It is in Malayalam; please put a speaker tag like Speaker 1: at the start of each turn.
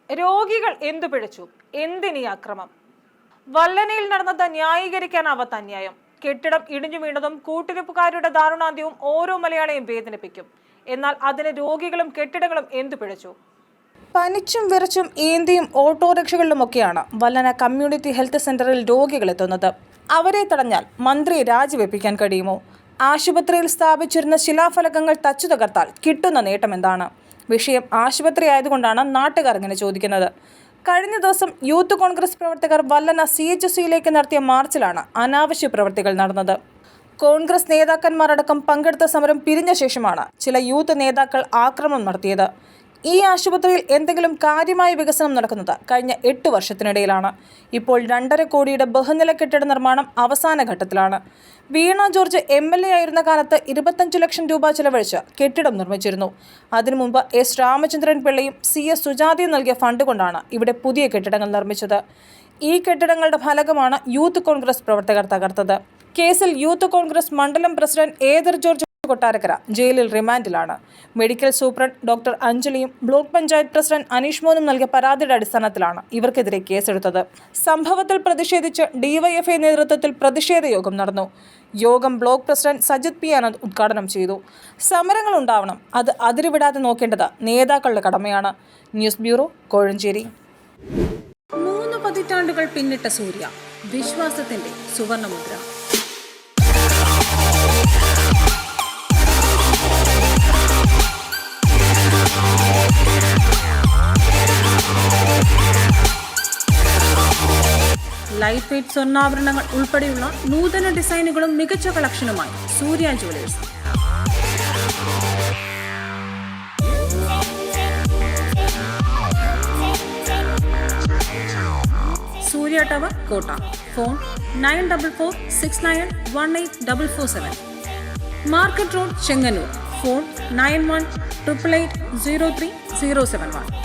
Speaker 1: രോഗികൾ എന്തു പിഴച്ചു? എന്തിനീ അക്രമം? വല്ലനയിൽ നടന്നത് ന്യായീകരിക്കാനാവാത്ത അന്യായം. കെട്ടിടം ഇടിഞ്ഞു വീണതും കൂട്ടിരിപ്പുകാരുടെ ദാരുണാന്ത്യവും ഓരോ മലയാളിയും വേദനിപ്പിക്കും. എന്നാൽ അതിന് രോഗികളും കെട്ടിടങ്ങളും എന്തു പിഴച്ചു? പനിച്ചും വിറച്ചും ഏന്തിയും ഓട്ടോറിക്ഷകളിലുമൊക്കെയാണ് വല്ലന കമ്മ്യൂണിറ്റി ഹെൽത്ത് സെന്ററിൽ രോഗികൾ എത്തുന്നത്. അവരെ തടഞ്ഞാൽ മന്ത്രി രാജിവെപ്പിക്കാൻ കഴിയുമോ? ആശുപത്രിയിൽ സ്ഥാപിച്ചിരുന്ന ശിലാഫലകങ്ങൾ തച്ചു തകർത്താൽ കിട്ടുന്ന നേട്ടം എന്താണ്? വിഷയം ആശുപത്രി ആയതുകൊണ്ടാണ് നാട്ടുകാർ ഇങ്ങനെ ചോദിക്കുന്നത്. കഴിഞ്ഞ ദിവസം യൂത്ത് കോൺഗ്രസ് പ്രവർത്തകർ വല്ലന CHCയിലേക്ക് നടത്തിയ മാർച്ചിലാണ് അനാവശ്യ പ്രവൃത്തികൾ നടന്നത്. കോൺഗ്രസ് നേതാക്കന്മാരടക്കം പങ്കെടുത്ത സമരം പിരിഞ്ഞ ശേഷമാണ് ചില യൂത്ത് നേതാക്കൾ ആക്രമണം നടത്തിയത്. ഈ ആശുപത്രിയിൽ എന്തെങ്കിലും കാര്യമായ വികസനം നടക്കുന്നത് കഴിഞ്ഞ 8 വർഷത്തിനിടയിലാണ്. ഇപ്പോൾ 2.5 കോടിയുടെ ബഹുനില കെട്ടിട നിർമ്മാണം അവസാന ഘട്ടത്തിലാണ്. വീണ ജോർജ് MLA ആയിരുന്ന കാലത്ത് 25 ലക്ഷം രൂപ ചെലവഴിച്ച് കെട്ടിടം നിർമ്മിച്ചിരുന്നു. അതിനു മുമ്പ് S. രാമചന്ദ്രൻ പിള്ളയും CS സുജാതയും നൽകിയ ഫണ്ട് കൊണ്ടാണ് ഇവിടെ പുതിയ കെട്ടിടങ്ങൾ നിർമ്മിച്ചത്. ഈ കെട്ടിടങ്ങളുടെ ഫലകമാണ് യൂത്ത് കോൺഗ്രസ് പ്രവർത്തകർ തകർത്തത്. കേസിൽ യൂത്ത് കോൺഗ്രസ് മണ്ഡലം പ്രസിഡന്റ് ഏദർ ജോർജ് കൊട്ടാരക്കര ജയിലിൽ റിമാൻഡിലാണ്. മെഡിക്കൽ സൂപ്രണ്ട് ഡോക്ടർ അഞ്ജലിയും ബ്ലോക്ക് പഞ്ചായത്ത് പ്രസിഡന്റ് അനീഷ് മോനും നൽകിയ പരാതിയുടെ അടിസ്ഥാനത്തിലാണ് ഇവർക്കെതിരെ കേസെടുത്തത്. സംഭവത്തിൽ പ്രതിഷേധിച്ച് DYFI നേതൃത്വത്തിൽ പ്രതിഷേധ യോഗം നടന്നു. യോഗം block president Sajith P. Anand ഉദ്ഘാടനം ചെയ്തു. സമരങ്ങൾ ഉണ്ടാവണം, അത് അതിരുവിടാതെ നോക്കേണ്ടത് നേതാക്കളുടെ കടമയാണ്. News bureau, Kozhencherry.
Speaker 2: 3 പതിറ്റാണ്ടുകൾ പിന്നിട്ട സൂര്യ, വിശ്വാസത്തിന്റെ സുവർണമുദ്ര. ലൈറ്റ് വെയ്റ്റ് സ്വർണ്ണാഭരണങ്ങൾ ഉൾപ്പെടെയുള്ള നൂതന ഡിസൈനുകളും മികച്ച കളക്ഷനുമായി സൂര്യ ജ്വല്ലേഴ്സ്. സൂര്യ ടവർ, കോട്ട. Phone 9446918447. Market road, Chengannur. Phone 9188803071.